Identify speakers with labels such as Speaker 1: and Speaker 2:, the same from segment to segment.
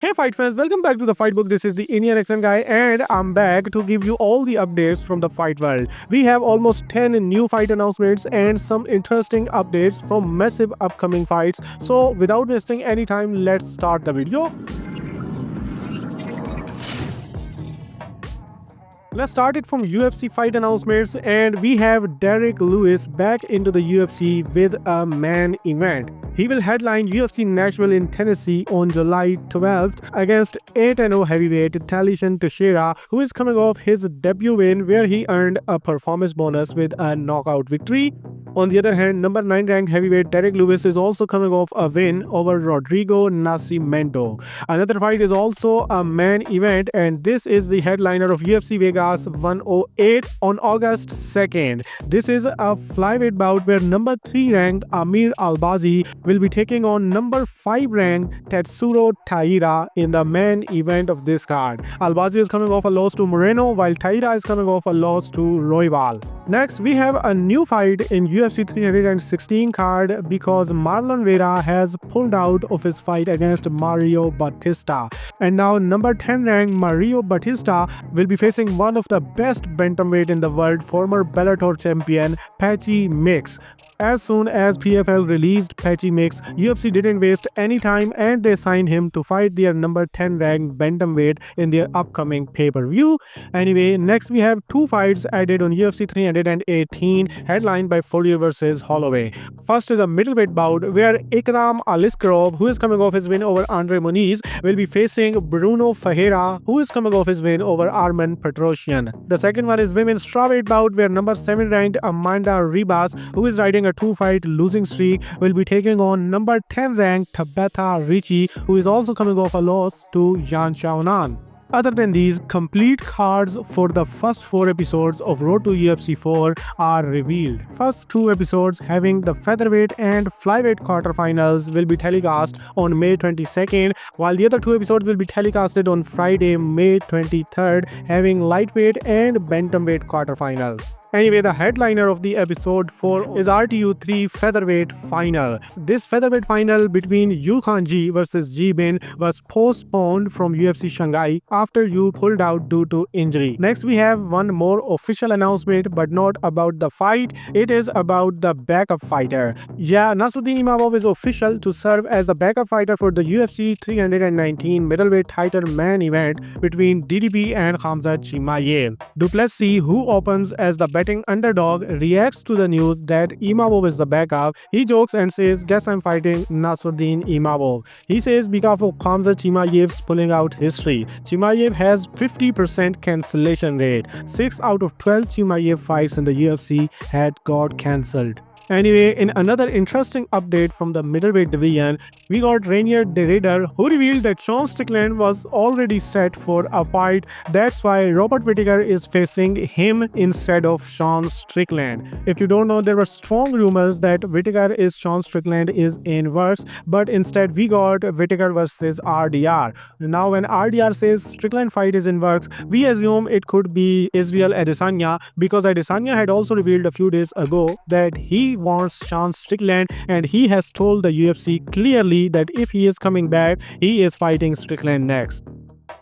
Speaker 1: Hey fight fans, welcome back to the Fight Book. This is the Indian action guy and I'm back to give you all the updates from the fight world. We have almost 10 new fight announcements and some interesting updates from massive upcoming fights. So without wasting any time, let's start the video. Let's start it from UFC Fight Announcements, and we have Derrick Lewis back into the UFC with a main event. He will headline UFC Nashville in Tennessee on July 12th against 8-0 heavyweight Ilia Topuria, who is coming off his debut win where he earned a performance bonus with a knockout victory. On the other hand, number 9 ranked heavyweight Derrick Lewis is also coming off a win over Rodrigo Nascimento. Another fight is also a main event, and this is the headliner of UFC Vegas 108 on August 2nd. This is a flyweight bout where number 3 ranked Amir Albazi will be taking on number 5 ranked Tetsuro Taira in the main event of this card. Albazi is coming off a loss to Moreno, while Taira is coming off a loss to Royval. Next, we have a new fight in UFC 316 card because Marlon Vera has pulled out of his fight against Mario Batista. And now number 10 ranked Mario Batista will be facing one of the best bantamweight in the world, former Bellator champion Patchy Mix. As soon as PFL released Patchy Mix, UFC didn't waste any time and they signed him to fight their number 10 ranked bantamweight in their upcoming pay-per-view. Anyway, next we have two fights added on UFC 318 headlined by Poirier vs Holloway. First is a middleweight bout where Ikram Aliskerov, who is coming off his win over Andre Muniz, will be facing Bruno Ferreira, who is coming off his win over Arman Petrosyan. The second one is women's strawweight bout where number 7 ranked Amanda Ribas, who is riding a 2-fight losing streak, will be taking on number 10 ranked Tabitha Ricci, who is also coming off a loss to Yan Xiaonan. Other than these, complete cards for the first 4 episodes of Road to UFC 4 are revealed. First 2 episodes having the featherweight and flyweight quarterfinals will be telecast on May 22nd, while the other 2 episodes will be telecasted on Friday, May 23rd, having lightweight and bantamweight quarterfinals. Anyway, the headliner of the episode 4 is RTU3 featherweight final. This featherweight final between Yu Khanji vs Ji Bin was postponed from UFC Shanghai after Yu pulled out due to injury. Next, we have one more official announcement, but not about the fight. It is about the backup fighter. Yeah, Nasruddin Imavov is official to serve as the backup fighter for the UFC 319 middleweight title main event between DDP and Khamzat Chimaev. Du Plessis, who opens as the betting underdog, reacts to the news that Imavov is the backup. He jokes and says, "Guess I'm fighting Nasruddin Imavov." He says because of Khamzat Chimaev's pulling out history. Chimaev has 50% cancellation rate. 6 out of 12 Chimaev fights in the UFC had got cancelled. Anyway, in another interesting update from the middleweight division, we got Rainier de Raider, who revealed that Sean Strickland was already set for a fight. That's why Robert Whittaker is facing him instead of Sean Strickland. If you don't know, there were strong rumors that Whittaker is Sean Strickland is in works, but instead we got Whittaker versus RDR. Now when RDR says Strickland fight is in works, we assume it could be Israel Adesanya, because Adesanya had also revealed a few days ago that he wants Sean Strickland, and he has told the UFC clearly that if he is coming back, he is fighting Strickland next.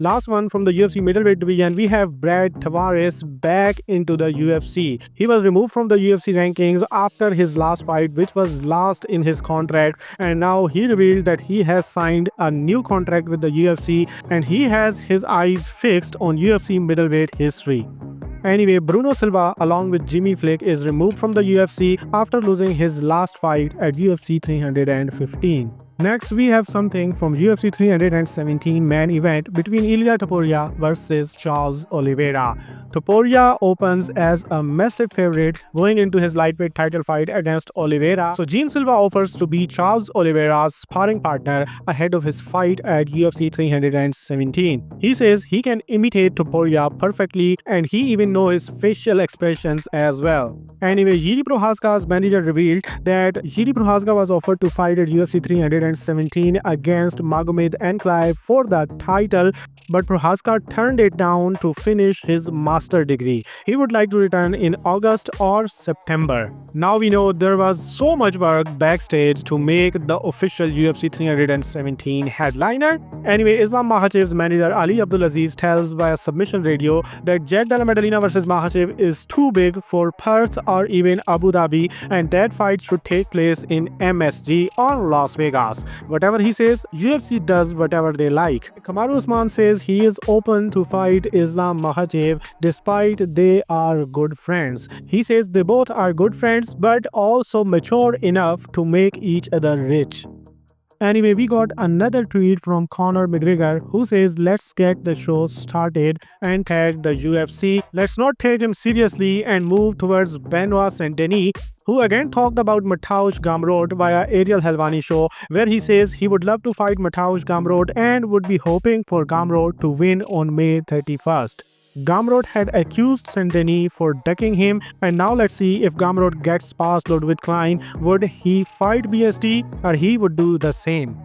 Speaker 1: Last one from the UFC middleweight division, we have Brad Tavares back into the UFC. He was removed from the UFC rankings after his last fight, which was last in his contract, and now he revealed that he has signed a new contract with the UFC and he has his eyes fixed on UFC middleweight history. Anyway, Bruno Silva along with Jimmy Flick is removed from the UFC after losing his last fight at UFC 315. Next, we have something from UFC 317 main event between Ilia Topuria versus Charles Oliveira. Topuria opens as a massive favorite going into his lightweight title fight against Oliveira. So Gene Silva offers to be Charles Oliveira's sparring partner ahead of his fight at UFC 317. He says he can imitate Topuria perfectly and he even knows his facial expressions as well. Anyway, Jiri Prochazka's manager revealed that Jiri Prochazka was offered to fight at UFC 317 317 against Magomed Ankalaev for the title, but Prohaska turned it down to finish his master degree. He would like to return in August or September. Now we know there was so much work backstage to make the official UFC 317 headliner. Anyway, Islam Makhachev's manager Ali Abdulaziz tells via Submission Radio that Della Maddalena versus Makhachev is too big for Perth or even Abu Dhabi, and that fight should take place in MSG or Las Vegas. Whatever he says, UFC does whatever they like. Kamaru Usman says he is open to fight Islam Makhachev despite they are good friends. He says they both are good friends but also mature enough to make each other rich. Anyway, we got another tweet from Conor McGregor who says, let's get the show started, and tag the UFC. Let's not take him seriously and move towards Benoit Saint-Denis, who again talked about Mateusz Gamrot via Ariel Helwani show, where he says he would love to fight Mateusz Gamrot and would be hoping for Gamrot to win on May 31st. Gamrot had accused Saint-Denis for ducking him, and now let's see if Gamrot gets past Ludwig Klein. Would he fight BST or he would do the same?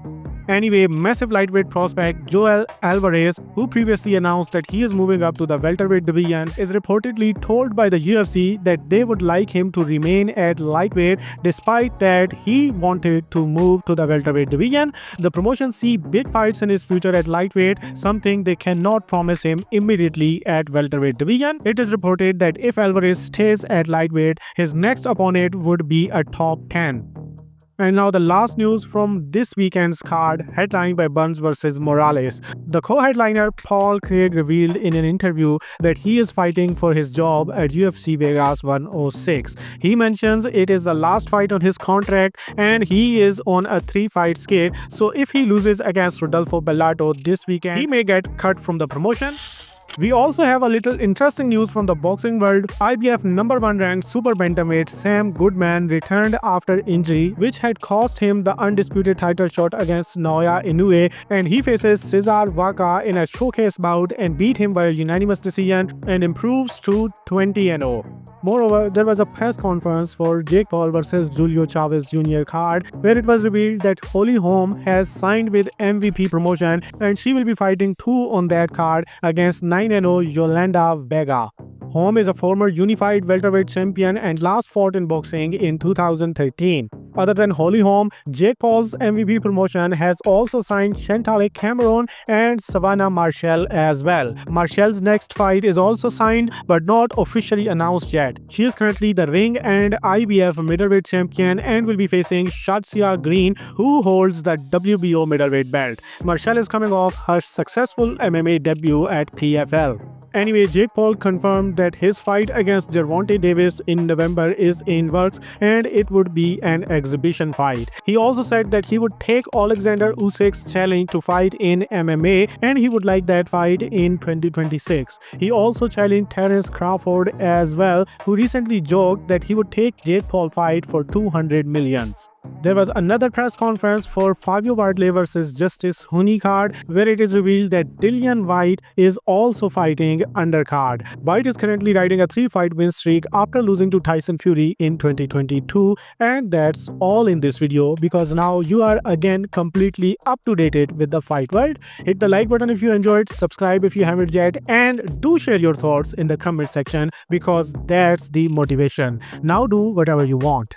Speaker 1: Anyway, massive lightweight prospect Joel Alvarez, who previously announced that he is moving up to the welterweight division, is reportedly told by the UFC that they would like him to remain at lightweight despite that he wanted to move to the welterweight division. The promotion see big fights in his future at lightweight, something they cannot promise him immediately at welterweight division. It is reported that if Alvarez stays at lightweight, his next opponent would be a top 10. And now the last news from this weekend's card, headlined by Burns vs Morales. The co-headliner Paul Craig revealed in an interview that he is fighting for his job at UFC Vegas 106. He mentions it is the last fight on his contract and he is on a 3-fight skid, so if he loses against Rodolfo Bellato this weekend, he may get cut from the promotion. We also have a little interesting news from the boxing world. IBF number 1 ranked super bantamweight Sam Goodman returned after injury, which had cost him the undisputed title shot against Naoya Inoue, and he faces Cesar Vaca in a showcase bout and beat him by a unanimous decision and improves to 20-0. Moreover, there was a press conference for Jake Paul vs Julio Chavez Jr. card, where it was revealed that Holly Holm has signed with MVP Promotion and she will be fighting 2 on that card against 9-0 Yolanda Vega. Holm is a former unified welterweight champion and last fought in boxing in 2013. Other than Holly Holm, Jake Paul's MVP Promotion has also signed Chantale Cameron and Savannah Marshall as well. Marshall's next fight is also signed but not officially announced yet. She is currently the ring and IBF middleweight champion and will be facing Shazia Green, who holds the WBO middleweight belt. Marshall is coming off her successful MMA debut at PFL. Anyway, Jake Paul confirmed that his fight against Gervonta Davis in November is in works and it would be an exhibition fight. He also said that he would take Alexander Usyk's challenge to fight in MMA and he would like that fight in 2026. He also challenged Terence Crawford as well, who recently joked that he would take Jake Paul fight for 200 million. There was another press conference for Fabio Wardley vs Justice Huni card, where it is revealed that Dillian Whyte is also fighting undercard. Whyte is currently riding a 3-fight win streak after losing to Tyson Fury in 2022. And that's all in this video, because now you are again completely up to date with the fight world. Hit the like button if you enjoyed, subscribe if you haven't yet, and do share your thoughts in the comment section, because that's the motivation. Now do whatever you want.